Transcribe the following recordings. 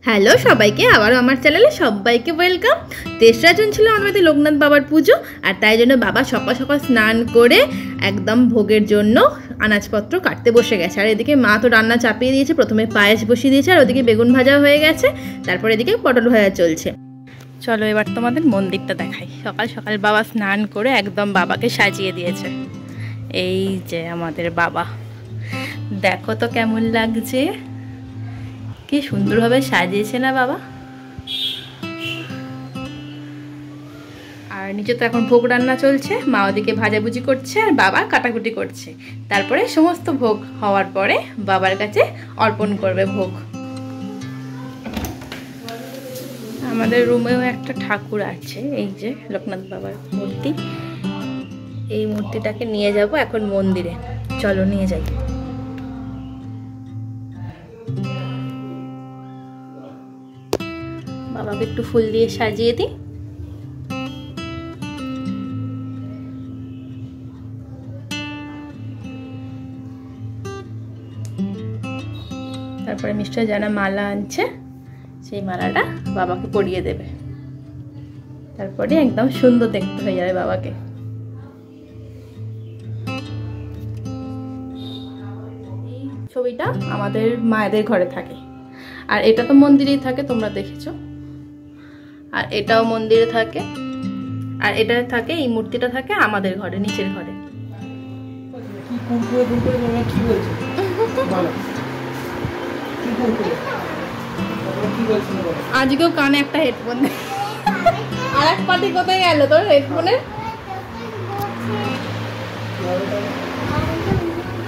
Hello সবাইকে, আবারও আমার চ্যানেলে সবাইকে ওয়েলকাম। 3রা জুন ছিল আমাদের লোকনাথ বাবার পুজো, আর তাই জন্য বাবা সকাল সকাল স্নান করে একদম ভোগের জন্য আনাজপত্র কাটতে বসে গেছে। আর এদিকে মা তো রান্না চাপিয়ে দিয়েছে, প্রথমে পায়েস বসিয়ে দিয়েছে, আর ওদিকে বেগুন ভাজা হয়ে গেছে, তারপর এদিকে পটল ভাজা চলছে। চলো এবার তোমাদের মন্দিরটা দেখাই। সকাল সকাল বাবা স্নান করে একদম বাবাকে সাজিয়ে দিয়েছে। এই যে আমাদের বাবা, দেখো তো কেমন লাগছে, কি সুন্দরভাবে সাজিয়েছে না বাবা। আর নিচে তো এখন ভোগ রান্না চলছে, মা ওদিকে ভাজাভুজি করছে আর বাবা কাটাকুটি করছে। তারপরে সমস্ত ভোগ হওয়ার পরে বাবার কাছে অর্পণ করবে ভোগ। আমাদের রুমেও একটা ঠাকুর আছে, এই যে লোকনাথ বাবার মূর্তি। এই মূর্তিটাকে নিয়ে যাব এখন মন্দিরে, চলো নিয়ে যাই। বাবাকে একটু ফুল দিয়ে সাজিয়ে দিই। তারপরে মিস্টার জানা মালা আনছে, সেই মালাটা বাবাকে পরিয়ে দেবে। তারপরে একদম সুন্দর দেখতে হয়ে যাবে বাবাকে। এই ছবিটা আমাদের মায়েদের ঘরে থাকে, আর এটা তো মন্দিরেই থাকে, তোমরা দেখেছো। আর এটাও মন্দিরে থাকে, আর এটা থাকে, এই মূর্তিটা থাকে আমাদের ঘরে, নিচের ঘরে। আজকেও কানে একটা হেডফোন, আর এক পার্টি কোথায় গেল তোর হেডফোনে?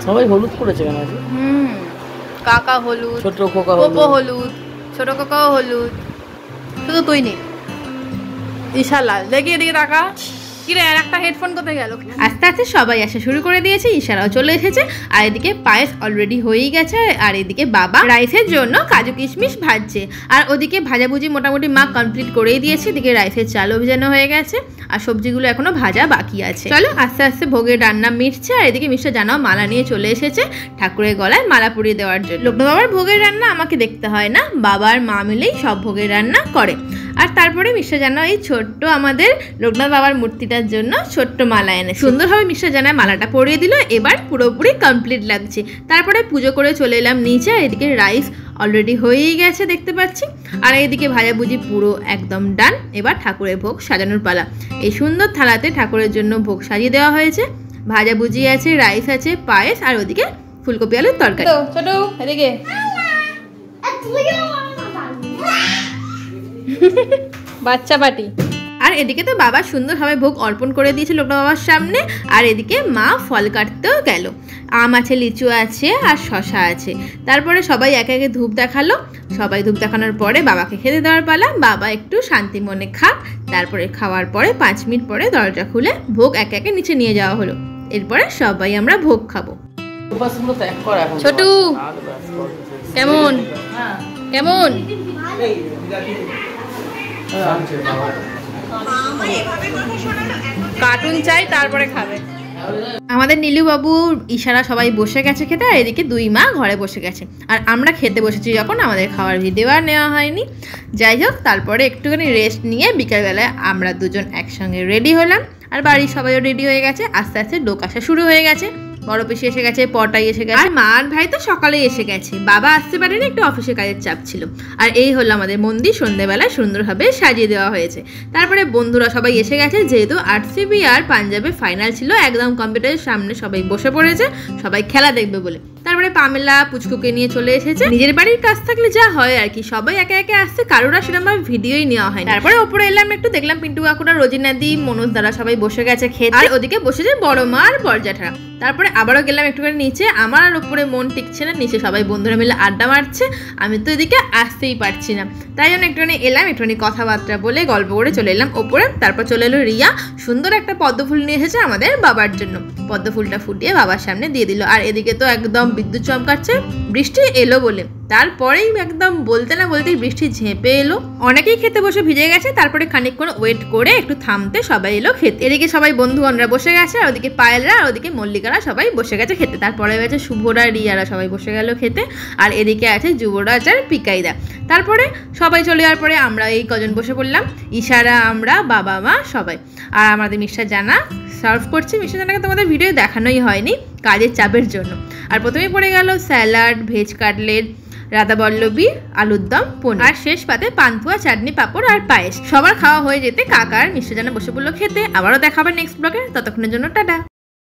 সবাই হলুদ করেছে কেন? কাকা হলুদ, ছোট খোকা হলুদ, ছোট কাকাও হলুদ, শুধু তুই নেই। ঈশা লাল, দেখি এদিকে টাকা কিরে, আর একটা হেডফোন কোথায় গেল? আস্তে আস্তে সবাই আসা শুরু করে দিয়েছে, ঈশারাও চলে এসেছে। আর এদিকে পায়েস অলরেডি হয়েই গেছে, আর এদিকে বাবা রাইসের জন্য কাজু কিশমিশ ভাজছে। আর ওদিকে ভাজাভুজি মোটামুটি মা কমপ্লিট করেই দিয়েছে। এদিকে রাইসের চালও ভেজানো হয়ে গেছে, আর সবজিগুলো এখনো ভাজা বাকি আছে। চলো আস্তে আস্তে ভোগের রান্না মিটছে। আর এদিকে মিস্টার জানাও মালা নিয়ে চলে এসেছে ঠাকুরের গলায় মালা পরিয়ে দেওয়ার জন্য। লোকনাথ বাবার ভোগের রান্না আমাকে দেখতে হয় না, বাবার মা মিলেই সব ভোগের রান্না করে। আর তারপরে মিস্টার জানাও এই ছোট্ট আমাদের লোকনাথ বাবার মূর্তিটার জন্য ছোট্ট মালা এনে সুন্দরভাবে মিস্টার জানায় মালাটা পরিয়ে দিল। এবার পুরোপুরি কমপ্লিট লাগছে। তারপরে পুজো করে চলে এলাম নিচে। এদিকে রাইস অলরেডি হয়েই গেছে দেখতে পাচ্ছি, আর এইদিকে ভাজাভুজি পুরো একদম ডান। এবার ঠাকুরের ভোগ সাজানোর পালা। এই সুন্দর থালাতে ঠাকুরের জন্য ভোগ সাজিয়ে দেওয়া হয়েছে। ভাজাভুজি আছে, রাইস আছে, পায়েস, আর ওদিকে ফুলকপি আলুর তরকারি। ছোট এদিকে বাচ্চা পাটি। আর এদিকে তো বাবা সুন্দরভাবে ভোগ অর্পণ করে দিয়েছে লোকনাথ বাবার সামনে। আর এদিকে মা ফল কাটতেও গেল, আম আছে, লিচু আছে, আর শশা আছে। তারপরে সবাই একে একে ধূপ দেখালো। সবাই ধূপ দেখানোর পরে বাবাকে খেতে দেওয়ার পালা। বাবা একটু শান্তি মনে খাক। তারপরে খাওয়ার পরে 5 মিনিট পরে দরজা খুলে ভোগ একে একে নিচে নিয়ে যাওয়া হলো। এরপরে সবাই আমরা ভোগ খাবো। ছোটু কেমন কেমন? কার্টুন চাই, তারপরে খাবে। আমাদের নীলু বাবু, ইশারা সবাই বসে গেছে খেতে, আর এদিকে 2 মা ঘরে বসে গেছে। আর আমরা খেতে বসেছি যখন, আমাদের খাওয়ার ভিডিও আর নেওয়া হয়নি। যাই হোক, তারপরে একটুখানি রেস্ট নিয়ে বিকালবেলায় আমরা দুজন একসঙ্গে রেডি হলাম। আর বাড়ির সবাইও রেডি হয়ে গেছে। আস্তে আস্তে লোক আসা শুরু হয়ে গেছে। বড় পিসি এসে গেছে, পটাই এসে গেছে, আর মা আর ভাই তো সকালেই এসে গেছে। বাবা আসতে পারেনি, একটু অফিসের কাজের চাপ ছিল। আর এই হলো আমাদের মন্দির, সন্ধ্যেবেলায় সুন্দরভাবে সাজিয়ে দেওয়া হয়েছে। তারপরে বন্ধুরা সবাই এসে গেছে, যেহেতু আরসিবি আর পাঞ্জাবের ফাইনাল ছিল, একদম কম্পিউটারের সামনে সবাই বসে পড়েছে, সবাই খেলা দেখবে বলে। তারপরে পামেলা পুচকুকে নিয়ে চলে এসেছে। নিজের বাড়ির কাজ থাকলে যা হয় আর কি, সবাই একে একে আসছে, কারোর সেরকম ভিডিওই নেওয়া হয়। তারপরে ওপরে এলাম, একটু দেখলাম পিন্টু কাকুরা, রোজিনাদি, মনোজ দ্বারা সবাই বসে গেছে খেতে। আর ওদিকে বসেছে বড় মা আর বরজাঠা। তারপরে আবারও গেলাম একটুখানি নিচে। আমার আর উপরে মন টিকছে না, নিচে সবাই বন্ধুরা মিলে আড্ডা মারছে, আমি তো এদিকে আসতেই পারছি না। তাই জন্য একটুখানি এলাম, একটুখানি কথাবার্তা বলে গল্প করে চলে এলাম ওপরে। তারপর চলে এলো রিয়া, সুন্দর একটা পদ্ম ফুল নিয়ে এসেছে আমাদের বাবার জন্য। পদ্ম ফুলটা ফুটিয়ে বাবার সামনে দিয়ে দিল। আর এদিকে তো একদম বিদ্যুৎ চমকাচ্ছে বৃষ্টি এলো বলে। তারপরেই একদম বলতে না বলতেই বৃষ্টি ঝেঁপে এলো। অনেকেই খেতে বসে ভিজে গেছে, তারপরে খানিকক্ষণ ওয়েট করে একটু থামতে সবাই এলো খেতে। এদিকে সবাই বন্ধুগণরা বসে গেছে, আর ওদিকে পায়েলরা আর ওদিকে মল্লিকারা সবাই বসে গেছে খেতে। তারপরে গেছে শুভরা, রিয়ারা সবাই বসে গেল খেতে। আর এদিকে আছে যুবরাজ আর পিকাইদা। তারপরে সবাই চলে যাওয়ার পরে আমরা এই কজন বসে পড়লাম, ইশারা, আমরা, বাবা মা সবাই। আর আমাদের মিস্টার জানা সার্ভ করছে। মিস্টার জানাকে তোমাদের ভিডিও দেখানোই হয়নি কাজের চাপের জন্য। আর প্রথমেই পড়ে গেল স্যালাড, ভেজ কাটলেট, রাধাবল্লভী, আলুর দম, পনির, আর শেষ পাতে পান্তুয়া, চাটনি, পাঁপড় আর পায়েস। সবার খাওয়া হয়ে যেতে কাকা আর মিস্টার জানা বসে পড়লো খেতে। আবারও দেখা হবে নেক্সট ব্লগে, ততক্ষণের জন্য টাটা।